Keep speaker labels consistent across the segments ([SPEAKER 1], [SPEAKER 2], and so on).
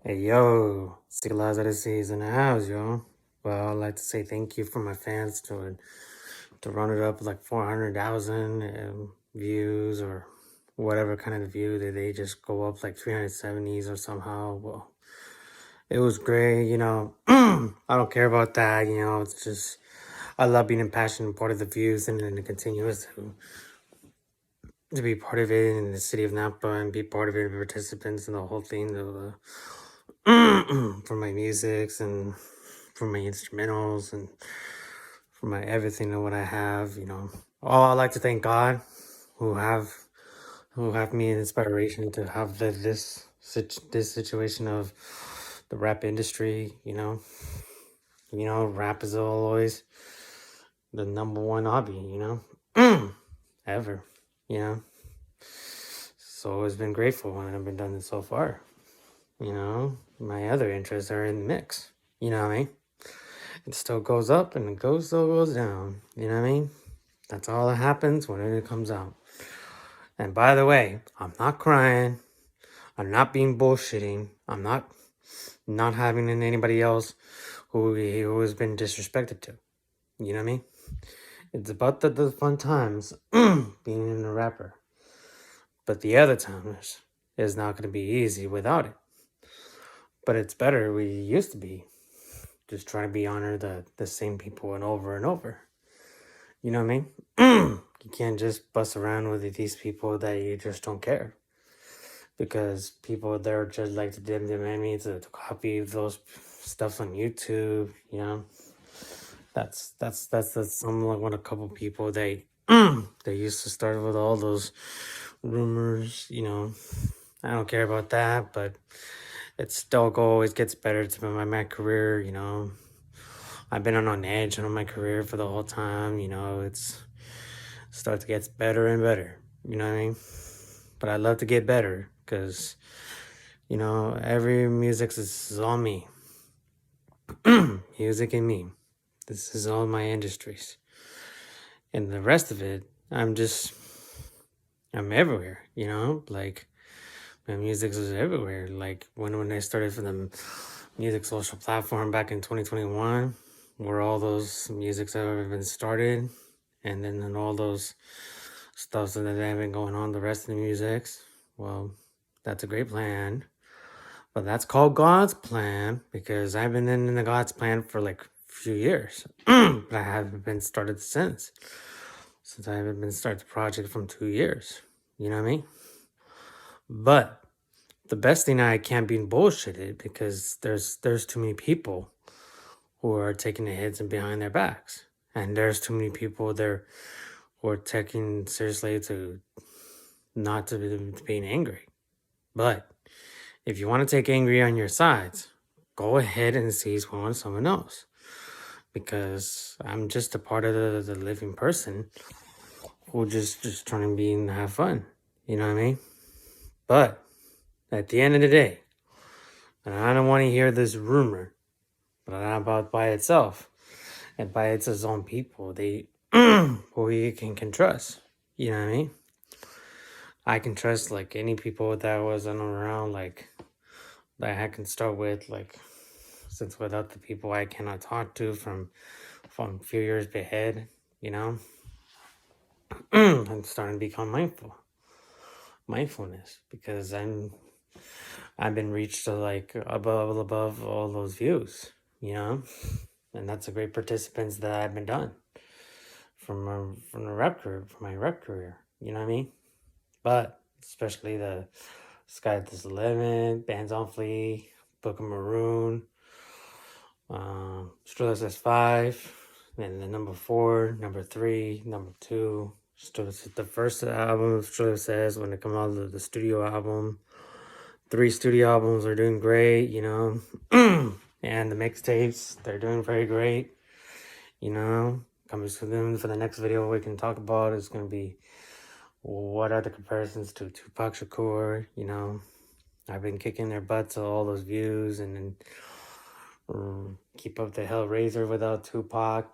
[SPEAKER 1] Hey yo, Ezequielized Odyssey is in the house, yo. Well, I'd like to say thank you for my fans to run it up like 400,000 views or whatever kind of view that they just go up like 370s or somehow. Well, it was great, I don't care about that, it's just I love being a passionate part of the views and then to continue to be part of it in the city of Napa and be part of it, participants in the whole thing of for my musics and for my instrumentals and for my everything and what I have, Oh, I like to thank God who have me an inspiration to have this situation of the rap industry, rap is always the number one hobby, ever, you know. So it's been grateful and I've been done it so far. My other interests are in the mix. You know what I mean? It still goes up and it still goes down. You know what I mean? That's all that happens when it comes out. And by the way, I'm not crying. I'm not being bullshitting. I'm not having anybody else who has been disrespected to. You know what I mean? It's about the fun times being a rapper. But the other times is not going to be easy without it. But it's better we used to be. Just trying to be honor the same people and over. You know what I mean? You can't just bust around with these people that you just don't care. Because people, they're just like to demand me to copy those stuffs on YouTube, That's some like one a couple people they used to start with all those rumors, I don't care about that, but it still always gets better to my career, I've been on edge on my career for the whole time, it's starts to get better and better, you know what I mean? But I love to get better because, every music is on me. Music and me. This is all my industries. And the rest of it, I'm everywhere, like my music is everywhere. Like when I started for the music social platform back in 2021, where all those musics have ever been started, and then all those stuff that have been going on, the rest of the musics, well, that's a great plan. But that's called God's plan because I've been in the God's plan for like a few years. But I haven't been started since I haven't been started the project from 2 years. You know what I mean? But the best thing, I can't be bullshitted because there's too many people who are taking the hits and behind their backs. And there's too many people there who are taking seriously to not to being angry. But if you want to take angry on your sides, go ahead and seize on someone else. Because I'm just a part of the living person who just trying to be and have fun. You know what I mean? But at the end of the day, and I don't want to hear this rumor, but not about by itself. And by its own people, they who you can trust. You know what I mean? I can trust like any people that wasn't around, like that I can start with, like since without the people I cannot talk to from a few years ahead, I'm starting to become mindfulness because I've been reached to like above all those views, and that's a great participants that I've been done from the rep career, from my rep career, you know what I mean? But especially the Sky This Limit, Bands on Fleek, Book of Maroon, Strudel Says 5, and then number 4, number 3, number 2. The first album of Strudel Says when it comes out of the studio album. 3 studio albums are doing great, and the mixtapes, they're doing very great, Coming soon for the next video we can talk about is going to be what are the comparisons to Tupac Shakur, I've been kicking their butts all those views and then keep up the Hellraiser without Tupac,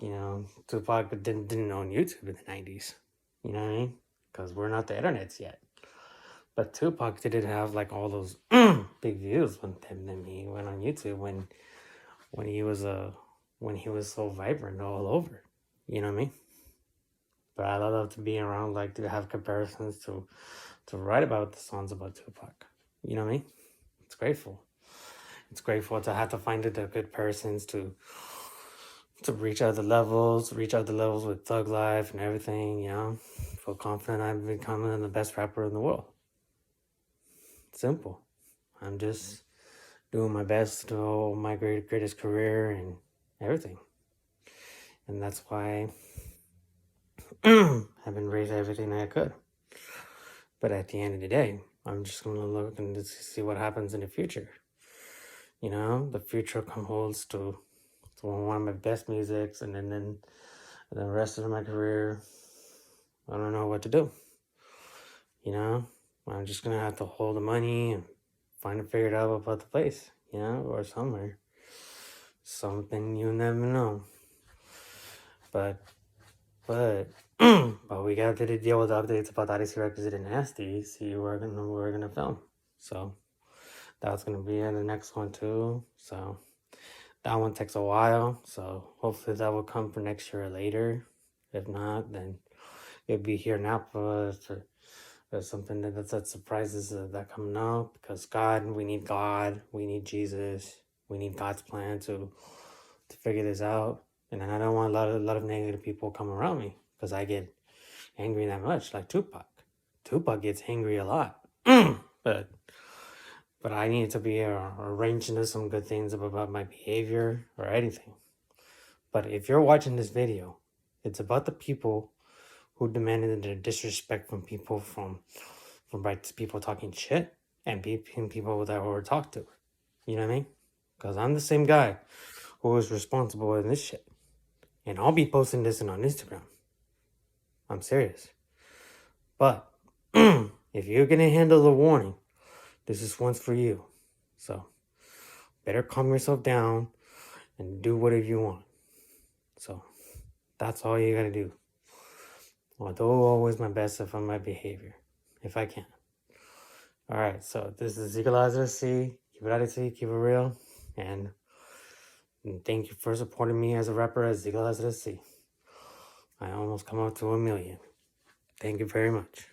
[SPEAKER 1] Tupac didn't own YouTube in the 90s, you know what I mean? Because we're not the internets yet. But Tupac didn't have like all those big views when he went on YouTube when he was when he was so vibrant all over. You know what I mean? But I love to be around, like to have comparisons to write about the songs about Tupac. You know what I mean? It's grateful. It's grateful to have to find the good persons to reach out the levels with Thug Life and everything, you know. Feel confident I'm becoming the best rapper in the world. Simple. I'm just doing my best to hold my greatest career and everything. And that's why I've been raising everything I could. But at the end of the day, I'm just gonna look and see what happens in the future. You know, the future holds to one of my best musics, and then the rest of my career, I don't know what to do. You know, I'm just gonna have to hold the money and find it figured out about the place, you know, or somewhere. Something you never know. But but we got to deal with updates about Odyssey Records and Nasty. See, we're gonna film. So that's gonna be in the next one too. So that one takes a while. So hopefully that will come for next year or later. If not, then it'll be here now for there's something that surprises that coming up, because we need Jesus, we need God's plan to figure this out. And then I don't want a lot of negative people come around me, because I get angry that much, like Tupac. Tupac gets angry a lot, but I need to be arranged into some good things about my behavior or anything. But if you're watching this video, it's about the people who demanded the disrespect from people from people talking shit and people that were talked to. You know what I mean? Because I'm the same guy who was responsible in this shit. And I'll be posting this on Instagram. I'm serious. But if you're going to handle the warning, this is one's for you. So better calm yourself down and do whatever you want. So that's all you got to do. I'll do always my best on my behavior, if I can. All right, so this is Ezequielized Odyssey. Keep it Odyssey, keep it real. And thank you for supporting me as a rapper as Ezequielized Odyssey. I almost come up to 1 million. Thank you very much.